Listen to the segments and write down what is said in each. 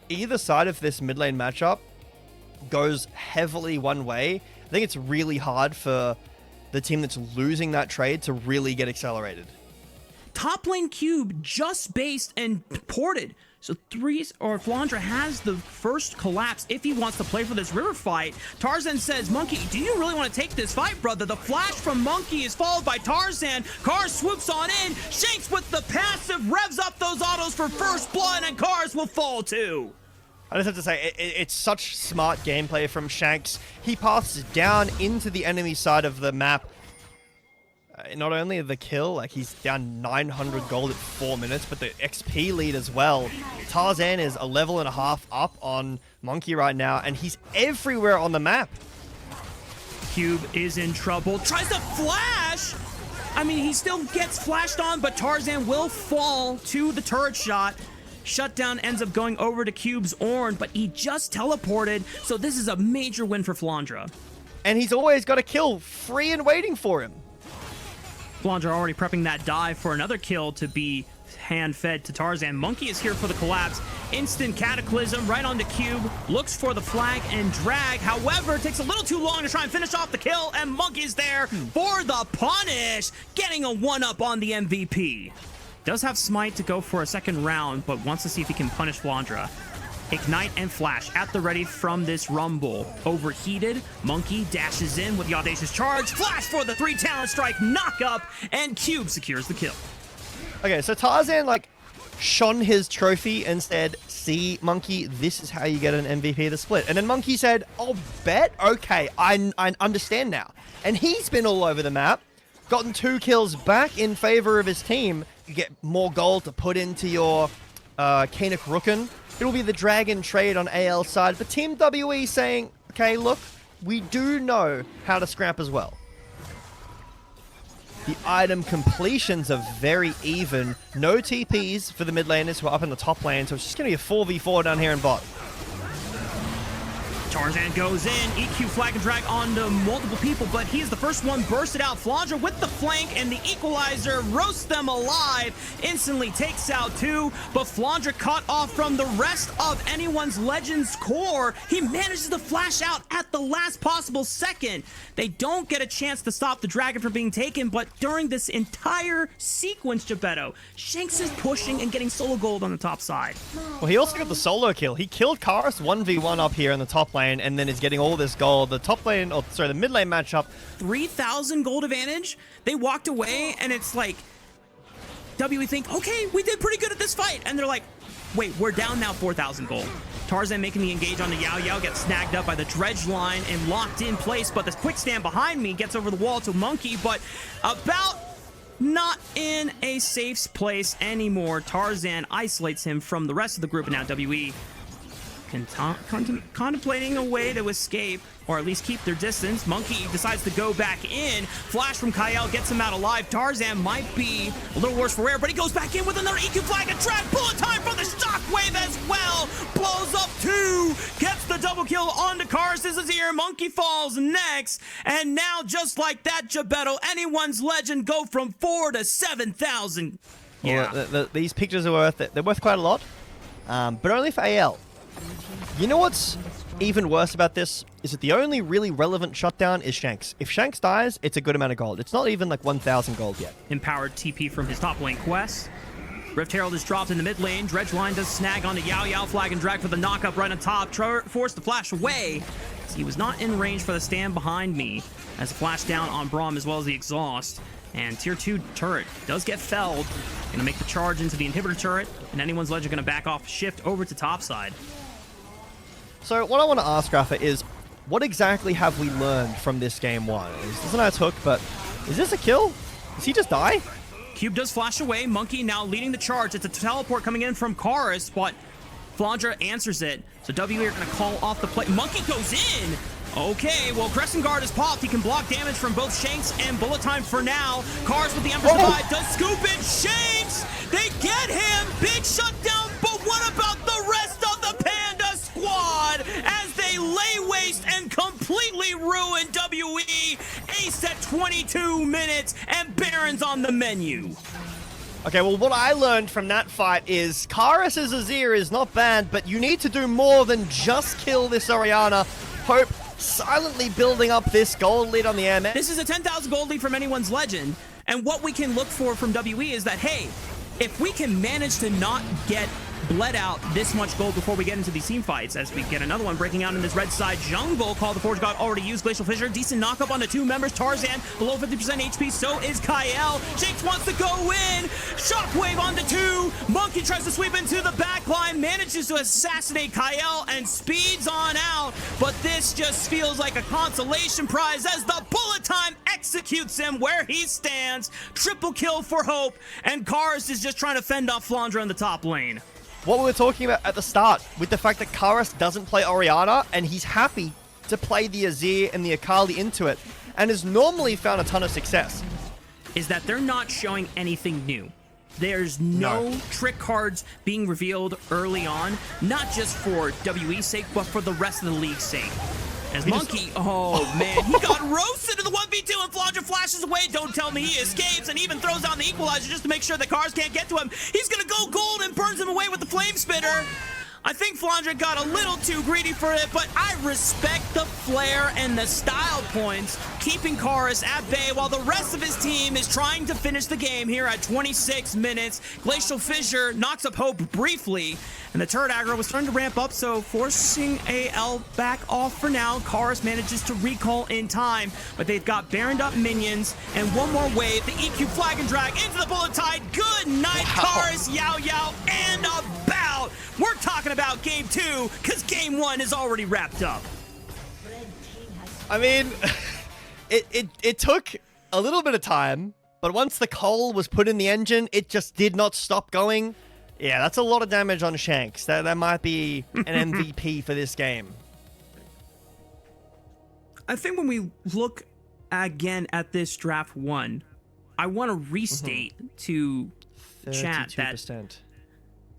either side of this mid lane matchup goes heavily one way, I think it's really hard for the team that's losing that trade to really get accelerated. Top lane Cube just based and ported. So Flandre has the first collapse if he wants to play for this river fight. Tarzan says, Monkey, do you really want to take this fight, brother? The flash from Monkey is followed by Tarzan. Cars swoops on in. Shanks with the passive revs up those autos for first blood, and Cars will fall too. I just have to say, it's such smart gameplay from Shanks. He passes down into the enemy side of the map. Not only the kill, like he's down 900 gold at 4 minutes, but the XP lead as well. Tarzan is a level and a half up on Monkey right now, and he's everywhere on the map. Cube is in trouble. Tries to flash! I mean, he still gets flashed on, but Tarzan will fall to the turret shot. Shutdown ends up going over to Cube's Ornn, but he just teleported, so this is a major win for Flandre. And he's always got a kill free and waiting for him. Flandre already prepping that dive for another kill to be hand-fed to Tarzan. Monkey is here for the collapse. Instant Cataclysm right onto Cube. Looks for the flag and drag. However, takes a little too long to try and finish off the kill, and Monkey's there for the punish, getting a one-up on the MVP. Does have Smite to go for a second round, but wants to see if he can punish Flandre. Ignite and Flash at the ready from this Rumble. Overheated, Monkey dashes in with the audacious charge. Flash for the 3 talent strike, knock up, and Cube secures the kill. Okay, so Tarzan, like, shone his trophy and said, see, Monkey, this is how you get an MVP to split. And then Monkey said, oh, bet? Okay, I understand now. And he's been all over the map, gotten 2 kills back in favor of his team. You get more gold to put into your Kanik Rooken. It'll be the Dragon trade on AL side, but Team WE saying, okay, look, we do know how to scrap as well. The item completions are very even. No TPs for the mid laners who are up in the top lane, so it's just going to be a 4v4 down here in bot. Tarzan goes in, EQ flag and drag onto multiple people, but he's the first one bursted out. Flandre with the flank and the equalizer roasts them alive, instantly takes out 2, but Flandre cut off from the rest of anyone's Legends core. He manages to flash out at the last possible second. They don't get a chance to stop the dragon from being taken, but during this entire sequence, Gebetto, Shanks is pushing and getting solo gold on the top side. Well, he also got the solo kill. He killed Karis 1v1 up here in the top lane, and then is getting all this gold. The top lane, oh, sorry, the mid lane matchup. 3,000 gold advantage. They walked away, and it's like, WE think, okay, we did pretty good at this fight. And they're like, wait, we're down now 4,000 gold. Tarzan making the engage on the Yao. Yao gets snagged up by the dredge line and locked in place, but this quick stand behind me gets over the wall to Monkey, but about not in a safe place anymore. Tarzan isolates him from the rest of the group, and now WE contemplating a way to escape, or at least keep their distance. Monkey decides to go back in. Flash from Kyle gets him out alive. Tarzan might be a little worse for wear, but he goes back in with another EQ flag and drag. Bullet time for the shockwave as well. Blows up 2. Gets the double kill onto Cars. This is here. Monkey falls next. And now, just like that, Gebetto, anyone's legend go from 4 to 7,000. Yeah. Well, these pictures are worth it. They're worth quite a lot, but only for AL. You know what's even worse about this is that the only really relevant shutdown is Shanks. If Shanks dies, it's a good amount of gold. It's not even like 1,000 gold yet. Empowered TP from his top lane quest. Rift Herald is dropped in the mid lane. Dredge line does snag onto Yao. Yao flag and drag for the knockup right on top. Forced to flash away. He was not in range for the stand behind me, as a flash down on Braum as well as the exhaust. And tier 2 turret does get felled. Gonna make the charge into the inhibitor turret, and anyone's legend gonna back off, shift over to top side. So what I want to ask, Rafa, is what exactly have we learned from this game 1? This is a nice hook, but is this a kill? Does he just die? Cube does flash away. Monkey now leading the charge. It's a teleport coming in from Karis, but Flandre answers it. So WE are going to call off the play. Monkey goes in. Okay, well, Crescent Guard is popped. He can block damage from both Shanks and Bullet Time for now. Cars with the Emperor's Divide does scoop in. Shanks! They get him! Big shutdown, but what about the rest of the Panda squad as they lay waste and completely ruin WE? Ace at 22 minutes, and Baron's on the menu. Okay, well, what I learned from that fight is Karas's Azir is not bad, but you need to do more than just kill this Orianna. Hope silently building up this gold lead on the air. This is a 10,000 gold lead from anyone's legend, and what we can look for from WE is that, hey, if we can manage to not get bled out this much gold before we get into these team fights, as we get another one breaking out in this red side jungle. Call the Forge God already used Glacial Fissure. Decent knockup on the two members. Tarzan below 50% HP, so is Kyle. Shanks wants to go in. Shockwave on the two. Monkey tries to sweep into the back line, manages to assassinate Kyle and speeds on out. But this just feels like a consolation prize as the bullet time executes him where he stands. Triple kill for Hope, and Karis is just trying to fend off Flandra in the top lane. What we were talking about at the start, with the fact that Karas doesn't play Orianna, and he's happy to play the Azir and the Akali into it, and has normally found a ton of success, is that they're not showing anything new. There's no trick cards being revealed early on, not just for WE's sake, but for the rest of the league's sake. As Monkey, oh man, he got roasted in the 1v2 and Flandra flashes away. Don't tell me he escapes and even throws down the equalizer just to make sure the cars can't get to him. He's gonna go gold and burns him away with the flame spitter. I think Flandra got a little too greedy for it, but I respect the flair and the style points, keeping Karis at bay while the rest of his team is trying to finish the game here at 26 minutes. Glacial Fissure knocks up Hope briefly, and the turret aggro was starting to ramp up, so forcing AL back off for now. Karis manages to recall in time, but they've got Baroned up minions, and one more wave. The EQ flag and drag into the bullet tide. Good night, Karis, Yao Yao, and about. We're talking about game 2, because game 1 is already wrapped up. I mean, it took a little bit of time, but once the coal was put in the engine, it just did not stop going. Yeah, that's a lot of damage on Shanks. That might be an MVP for this game. I think when we look again at this draft 1, I want to restate to chat that...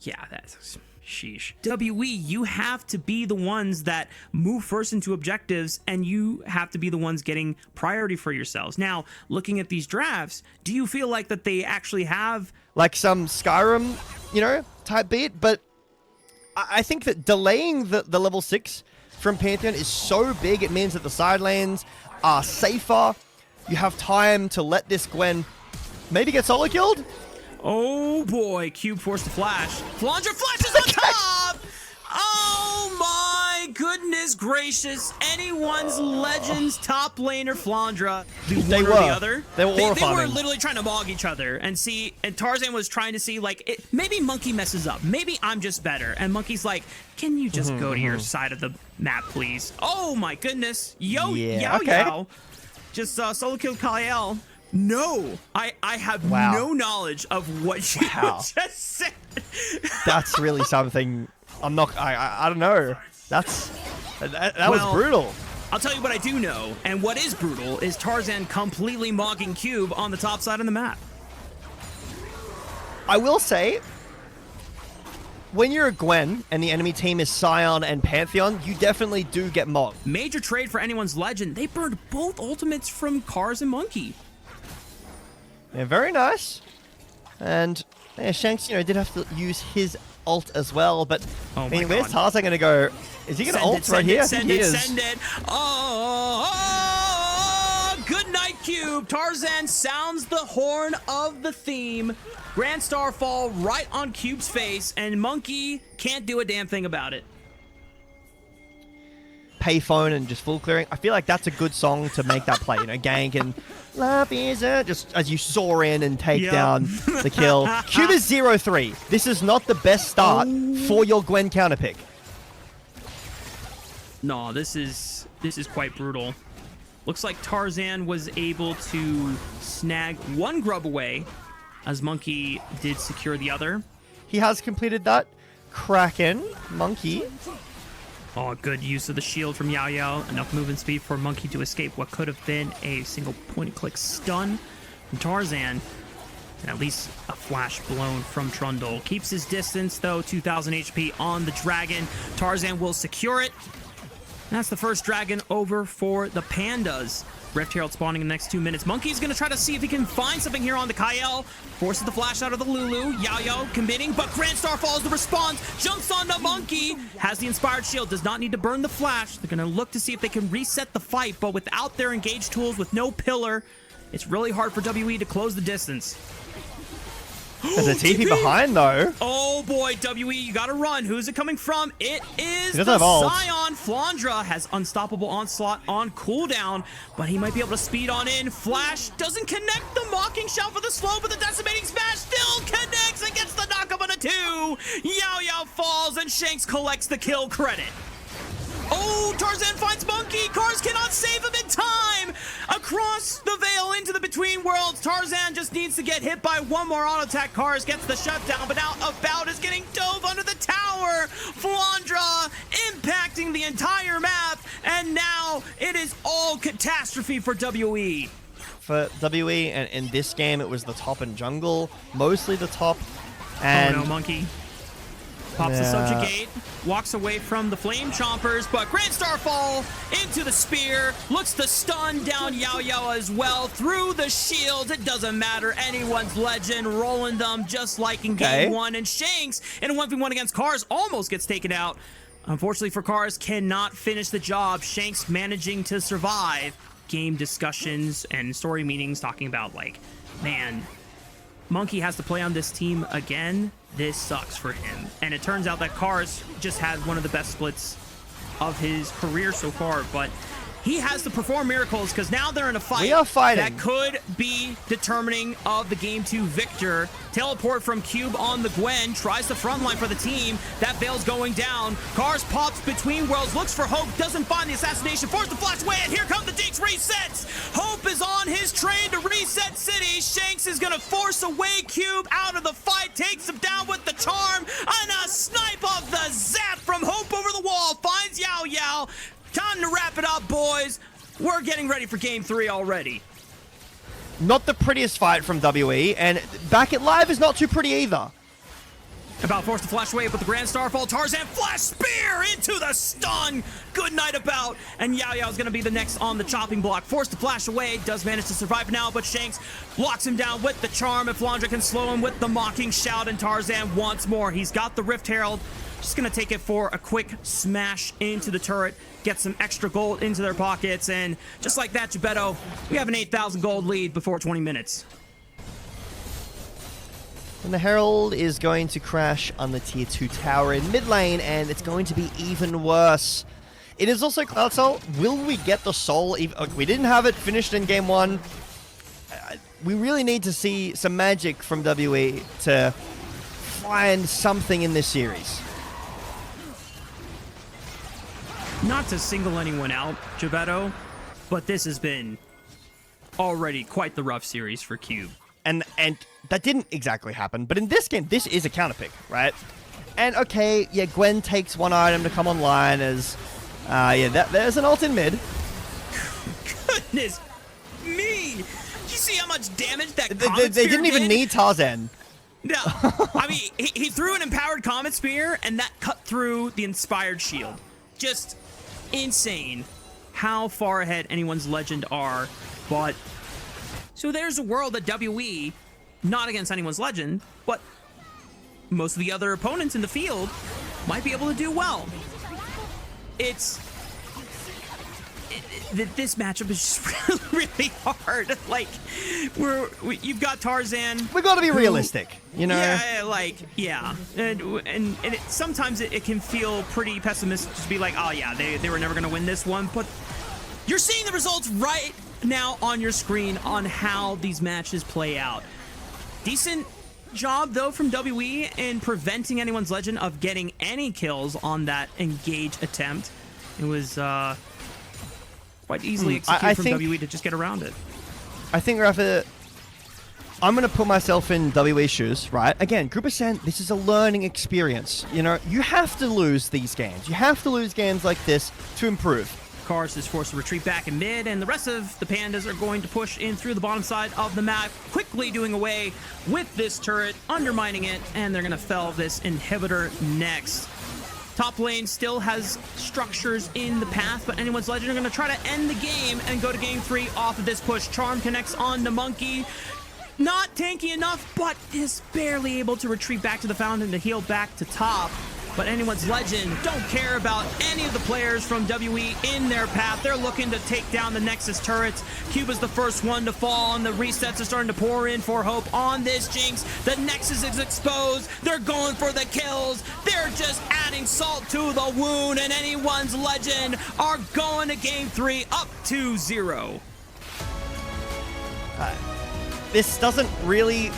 Yeah, that's... Sheesh. WE, you have to be the ones that move first into objectives, and you have to be the ones getting priority for yourselves. Now, looking at these drafts, do you feel like that they actually have... like some Skyrim, you know, type beat? But I think that delaying the level 6 from Pantheon is so big, it means that the side lanes are safer. You have time to let this Gwen maybe get solo killed. Oh boy, Cube forced to flash. Flandra flashes on top! Oh my goodness gracious. Anyone's Legends top laner Flandra. They were. The other. They were literally trying to mog each other and see, and Tarzan was trying to see, like, maybe Monkey messes up. Maybe I'm just better. And Monkey's like, can you just go to your side of the map, please? Oh my goodness. Yao. Just solo killed Kyle. No, I have no knowledge of what you just said. That's really something. I don't know. That was brutal. I'll tell you what I do know, and what is brutal is Tarzan completely mogging Cube on the top side of the map. I will say, when you're a Gwen and the enemy team is Scion and Pantheon, you definitely do get mogged. Major trade for anyone's Legend. They burned both ultimates from Cars and Monkey. Yeah, very nice. And yeah, Shanks, you know, did have to use his ult as well, but I mean, where's Tarzan going to go? Is he going to ult right here? Send it. Oh, good night, Cube. Tarzan sounds the horn of the theme. Grand Starfall right on Cube's face, and Monkey can't do a damn thing about it. Payphone and just full clearing. I feel like that's a good song to make that play. You know, gank and love is it, just as you soar in and take down the kill. Cube is 0-3. This is not the best start for your Gwen counter pick. No, this is quite brutal. Looks like Tarzan was able to snag one grub away, as Monkey did secure the other. He has completed that. Kraken, Monkey. Oh, good use of the shield from Yao Yao. Enough movement speed for Monkey to escape what could have been a single point-and-click stun from Tarzan. And at least a flash blown from Trundle. Keeps his distance, though. 2,000 HP on the dragon. Tarzan will secure it. That's the first dragon over for the Pandas. Rift Herald spawning in the next 2 minutes. Monkey's going to try to see if he can find something here on the Kyle. Forces the flash out of the Lulu. Yao committing, but Grand Star follows the response. Jumps on the Monkey. Has the Inspired Shield. Does not need to burn the flash. They're going to look to see if they can reset the fight, but without their engaged tools, with no pillar, it's really hard for WE to close the distance. There's a TP behind, though. Oh boy, WE, you gotta run. Who's it coming from? It is the ult. Scion. Flandra has Unstoppable Onslaught on cooldown, but he might be able to speed on in. Flash doesn't connect the Mocking Shout for the slow, but the Decimating Smash still connects and gets the knock up on a 2. Yao falls, and Shanks collects the kill credit. Oh, Tarzan finds Monkey. Cars cannot save him in time. Across the veil into the Between Worlds. Tarzan just needs to get hit by one more auto attack. Cars gets the shutdown, but now About is getting dove under the tower. Flandra impacting the entire map, and now it is all catastrophe for WE. For WE, and in this game, it was the top and jungle, mostly the top. And oh no, Monkey pops the Subjugate, walks away from the Flame Chompers, but Grand Starfall into the spear, looks to stun down Yao as well through the shields. It doesn't matter, anyone's legend, rolling them just like in game 1. And Shanks in a 1v1 against Cars almost gets taken out. Unfortunately for Cars, cannot finish the job. Shanks managing to survive. Game discussions and story meetings talking about, like, man, Monkey has to play on this team again. This sucks for him. And it turns out that Cars just has one of the best splits of his career so far, but he has to perform miracles because now they're in a fight that could be determining of the Game 2 victor. Teleport from Cube on the Gwen, tries the front line for the team. That Veil's going down. Cars pops Between Worlds, looks for Hope, doesn't find the assassination, forced the flash away, and here come the Dinks resets. Hope is on his train to reset City. Shanks is gonna force away Cube out of the fight, takes him down with the charm, and a snipe of the zap from Hope over the wall, finds Yao. Time to wrap it up, boys. We're getting ready for Game 3 already. Not the prettiest fight from WE, and back at live is not too pretty either. About forced to flash away with the Grand Starfall. Tarzan flash spear into the stun. Good night About. And Yao is going to be the next on the chopping block. Forced to flash away. Does manage to survive now, but Shanks blocks him down with the charm. If Flandra can slow him with the Mocking Shout, and Tarzan once more. He's got the Rift Herald. Just going to take it for a quick smash into the turret. Get some extra gold into their pockets. And just like that, Gebetto, we have an 8,000 gold lead before 20 minutes. And the Herald is going to crash on the tier 2 tower in mid lane, and it's going to be even worse. It is also Cloud Soul. Will we get the soul? We didn't have it finished in game 1. We really need to see some magic from WE to find something in this series. Not to single anyone out, Gebetto, but this has been already quite the rough series for Cube. And that didn't exactly happen, but in this game, this is a counter pick, right? And okay, yeah, Gwen takes one item to come online as, there's an ult in mid. Goodness me! Did you see how much damage that They didn't even need Tarzan. No, I mean, he threw an empowered Comet Spear, and that cut through the Inspired Shield. Just insane how far ahead anyone's legend are, but... So there's a world that WE, not against anyone's legend, but most of the other opponents in the field might be able to do well. This matchup is just really hard. Like, you've got Tarzan. We got to be realistic, you know. Yeah, and sometimes it can feel pretty pessimistic to be like, oh yeah, they were never gonna win this one. But you're seeing the results right now on your screen on how these matches play out. Decent job though from WE in preventing anyone's legend of getting any kills on that engage attempt. It was quite easily executed from WE to just get around it. I think, Rafa, I'm going to put myself in WE's shoes, right? Again, Group Ascent, this is a learning experience. You know, you have to lose these games. You have to lose games like this to improve. Cars is forced to retreat back in mid, and the rest of the Pandas are going to push in through the bottom side of the map, quickly doing away with this turret, undermining it, and they're going to fell this inhibitor next. Top lane still has structures in the path, but Anyone's Legend are going to try to end the game and go to game 3 off of this push. Charm connects on to Monkey. Not tanky enough, but is barely able to retreat back to the fountain to heal back to top. But Anyone's Legend don't care about any of the players from WE in their path. They're looking to take down the Nexus turrets. Cube is the first one to fall, and the resets are starting to pour in for Hope on this Jinx. The Nexus is exposed. They're going for the kills. They're just adding salt to the wound, and Anyone's Legend are going to game 3 up 2-0. This doesn't really...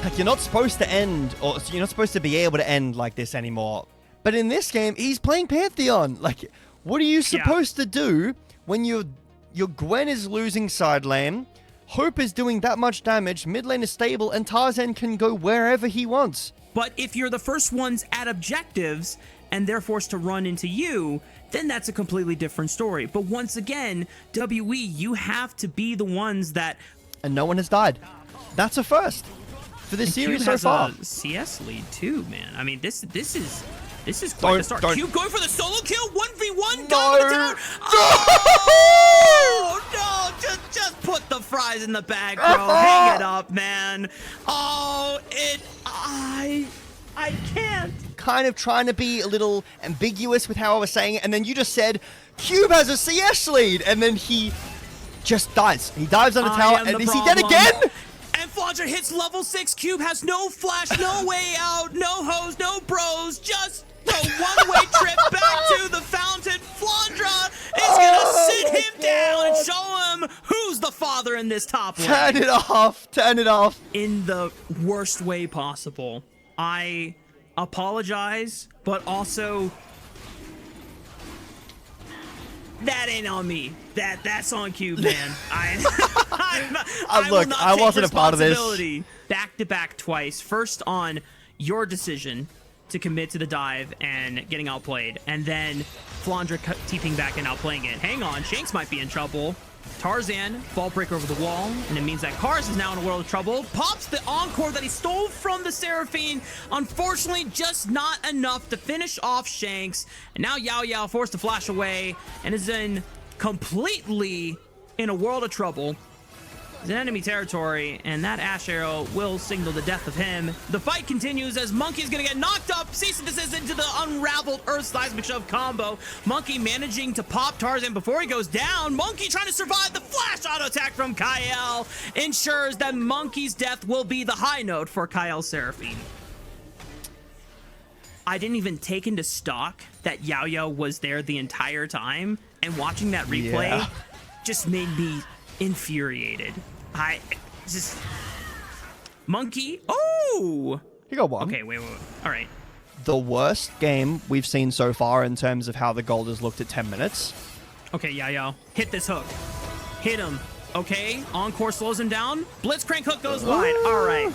Like, you're not supposed to end, or you're not supposed to be able to end like this anymore. But in this game, he's playing Pantheon. Like, what are you supposed to do when your Gwen is losing side lane, Hope is doing that much damage, mid lane is stable, and Tarzan can go wherever he wants? But if you're the first ones at objectives, and they're forced to run into you, then that's a completely different story. But once again, WE, you have to be the ones that... And no one has died. That's a first for this series so far. A CS lead too, man. I mean, this is quite the start. Cube going for the solo kill, 1v1. No. Oh no! Just put the fries in the bag, bro. Hang it up, man. Oh, I can't. Kind of trying to be a little ambiguous with how I was saying it, and then you just said Cube has a CS lead, and then he just dies. He dives on the tower, and is he dead again? And Flandra hits level 6. Cube has no flash, no way out, no hose, no bros, just a one-way trip back to the fountain. Flandra is gonna sit him down and show him who's the father in this top lane. Turn it off. Turn it off. In the worst way possible. I apologize, but also... That ain't on me. That's on Cube, man. Look, I wasn't a part of this. Back to back twice. First on your decision to commit to the dive and getting outplayed, and then Flandra TPing back and outplaying it. Hang on, Shanks might be in trouble. Tarzan, ball break over the wall, and it means that Kars is now in a world of trouble. Pops the encore that he stole from the Seraphine. Unfortunately, just not enough to finish off Shanks. And now Yao Yao forced to flash away and is completely in a world of trouble. He's in enemy territory, and that Ash Arrow will signal the death of him. The fight continues as Monkey's gonna get knocked up. Cease and desist into the unraveled Earth Seismic Shove combo. Monkey managing to pop Tarzan before he goes down. Monkey trying to survive the flash auto attack from Kyle. Ensures that Monkey's death will be the high note for Kyle Seraphine. I didn't even take into stock that Yao Yao was there the entire time, and watching that replay just made me infuriated. Monkey. Oh, You got one. okay, wait. All right. The worst game we've seen so far in terms of how the gold has looked at 10 minutes. Okay, Yao, hit this hook. Hit him. Okay, encore slows him down. Blitzcrank hook goes wide. All right.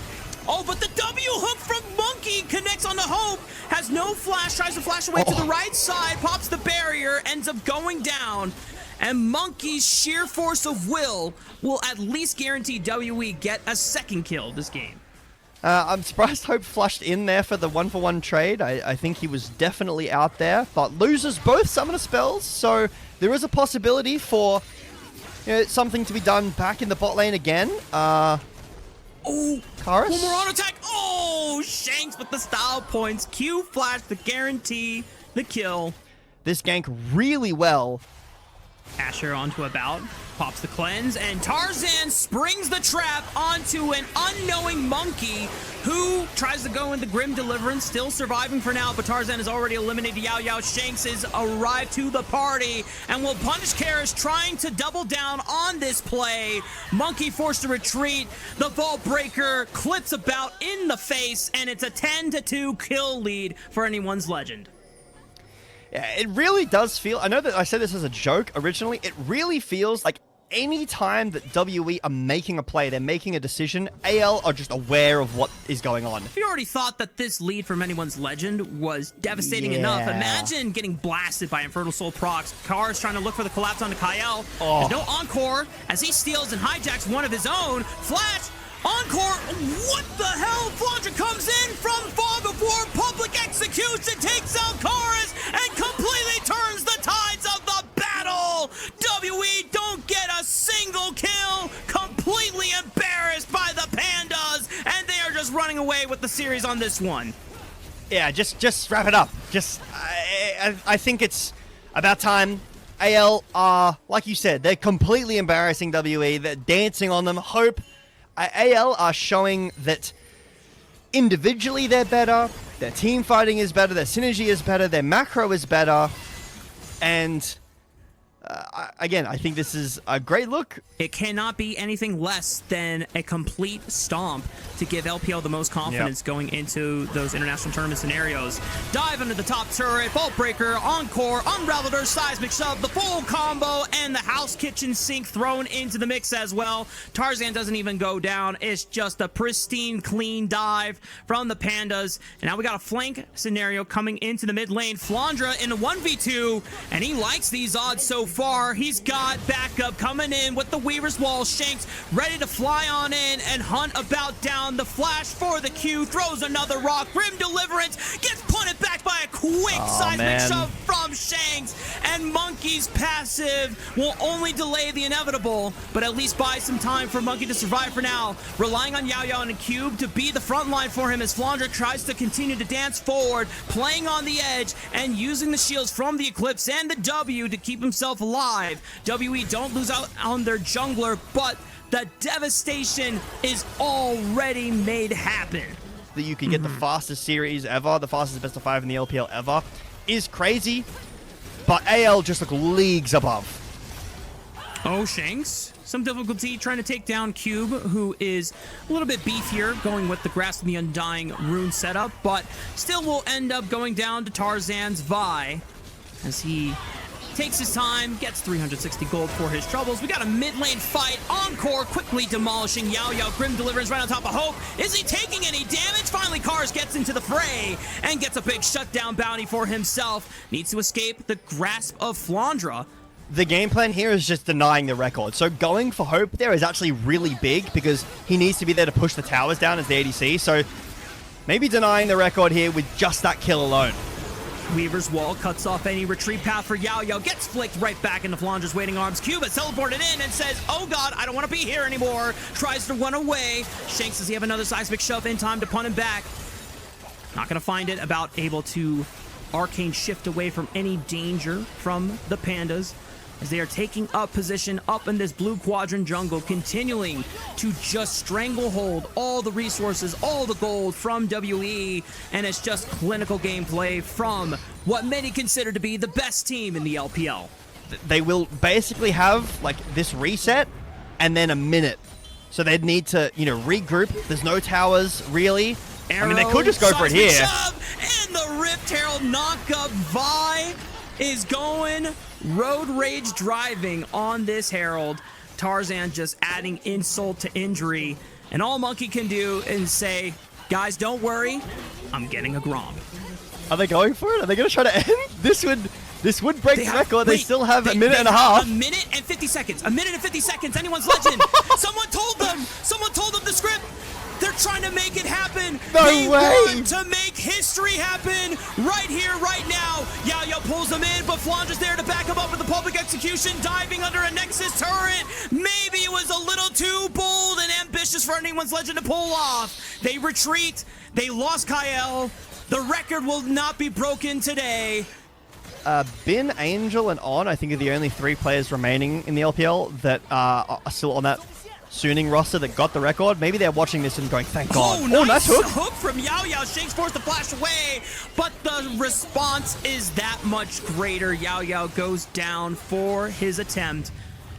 Oh, but the W hook from Monkey connects on the Hope. Has no flash, tries to flash away to the right side, pops the barrier, ends up going down. And Monkey's sheer force of will at least guarantee WE get a second kill this game. I'm surprised Hope flushed in there for the 1-for-1 trade. I think he was definitely out there, but loses both summoner spells, so there is a possibility for something to be done back in the bot lane again. Oh, Karis? one more auto attack. Oh, Shanks with the style points. Q flash to guarantee the kill. This gank really well. Asher onto a bout, pops the cleanse, and Tarzan springs the trap onto an unknowing Monkey who tries to go into Grim Deliverance, still surviving for now, but Tarzan has already eliminated Yao Yao. Shanks has arrived to the party and will punish Karis, trying to double down on this play. Monkey forced to retreat. The Vault Breaker clips a bout in the face, and it's a 10-2 kill lead for Anyone's Legend. Yeah, it really does feel... I know that I said this as a joke originally. It really feels like any time that WE are making a play, they're making a decision, AL are just aware of what is going on. If you already thought that this lead from Anyone's Legend was devastating enough, imagine getting blasted by Infernal Soul procs. Kars trying to look for the collapse onto Kyle. There's no encore as he steals and hijacks one of his own. Flash! Encore, what the hell? Flandra comes in from far before public execution, takes out Chorus, and completely turns the tides of the battle. WE don't get a single kill, completely embarrassed by the Pandas, and they are just running away with the series on this one. Yeah, just wrap it up. I think it's about time. AL are, like you said, they're completely embarrassing WE. They're dancing on them. Hope AL are showing that individually they're better, their team fighting is better, their synergy is better, their macro is better, and again, I think this is a great look. It cannot be anything less than a complete stomp to give LPL the most confidence going into those international tournament scenarios. Dive under the top turret, Vault Breaker, Encore, Unraveled Earth, Seismic Shove, the full combo, and the House Kitchen Sink thrown into the mix as well. Tarzan doesn't even go down. It's just a pristine, clean dive from the Pandas. And now we got a flank scenario coming into the mid lane. Flandra in a 1v2, and he likes these odds so far. He's got backup coming in with the Weaver's Wall. Shanks ready to fly on in and hunt about down. The flash for the Q, throws another rock. Grim Deliverance gets punted back by a quick seismic shove from Shanks. And Monkey's passive will only delay the inevitable, but at least buy some time for Monkey to survive for now. Relying on Yao Yao and a Cube to be the front line for him as Flandra tries to continue to dance forward, playing on the edge and using the shields from the Eclipse and the W to keep himself alive. WE don't lose out on their jungler, but the devastation is already made happen. That you can get the fastest series ever, the fastest best of 5 in the LPL ever, is crazy, but AL just look leagues above. Oh, Shanks, some difficulty trying to take down Cube, who is a little bit beefier, going with the Grasp of the Undying rune setup, but still will end up going down to Tarzan's Vi as he takes his time, gets 360 gold for his troubles. We got a mid lane fight. Encore quickly demolishing Yao Yao. Grim Deliverance right on top of Hope. Is he taking any damage? Finally, Cars gets into the fray and gets a big shutdown bounty for himself. Needs to escape the grasp of Flandra. The game plan here is just denying the record. So going for Hope there is actually really big because he needs to be there to push the towers down as the ADC. So maybe denying the record here with just that kill alone. Weaver's Wall cuts off any retreat path for Yao Yao, gets flicked right back into Flandra's waiting arms. Cube is teleported in and says, oh god, I don't want to be here anymore. Tries to run away. Shanks, does he have another seismic shove in time to punt him back? Not going to find it. About able to arcane shift away from any danger from the Pandas as they are taking up position up in this blue quadrant jungle, continuing to just stranglehold all the resources, all the gold from WE, and it's just clinical gameplay from what many consider to be the best team in the LPL. They will basically have like this reset and then a minute. So they'd need to, regroup. There's no towers, really. Arrow, I mean, they could just go for it here. Shove, and the Rift Herald knockup. Vi is going road rage driving on this Herald. Tarzan just adding insult to injury. And all Monkey can do is say, guys, don't worry, I'm getting a Grom. Are they going for it? Are they going to try to end? This would break the record. They still have a minute and a half. A minute and 50 seconds. A minute and 50 seconds. Anyone's legend. Someone told them the script. They're trying to make it happen. No they way. want to make history happen right here, right now. Yao Yao pulls them in, but Flandra's there to back him up with the public execution, diving under a Nexus turret. Maybe it was a little too bold and ambitious for anyone's legend to pull off. They retreat. They lost Kyle. The record will not be broken today. Bin, Angel, and On, I think, are the only 3 players remaining in the LPL that are still on that Suning roster that got the record. Maybe they're watching this and going, thank God. Oh, nice hook. Hook from Yao Yao. Shanks forced to flash away, but the response is that much greater. Yao Yao goes down for his attempt,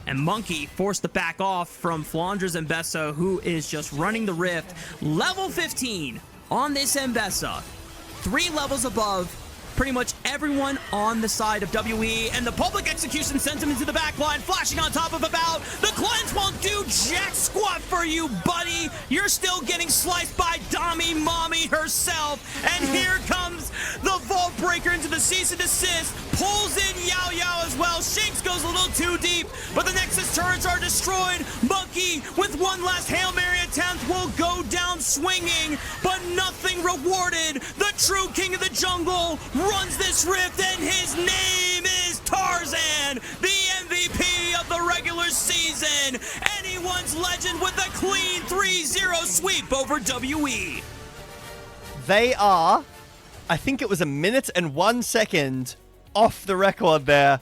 and Monkey forced to back off from Flandra's Mbessa, who is just running the Rift. Level 15 on this Mbessa. 3 levels above pretty much everyone on the side of WE, and the public execution sends him into the back line, flashing on top of About. The cleanse won't do jack squat for you, buddy. You're still getting sliced by Dami Mommy herself, and here comes the Vault Breaker into the cease and desist, pulls in Yao Yao as well. Shanks goes a little too deep, but the Nexus turrets are destroyed. Monkey with one last Hail Mary attempt will go down swinging, but nothing rewarded. The true king of the jungle runs this rift, and his name is Tarzan, the MVP of the regular season. Anyone's legend with a clean 3-0 sweep over WE. They are, I think it was 1 minute and 1 second off the record there.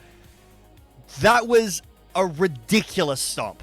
That was a ridiculous stop.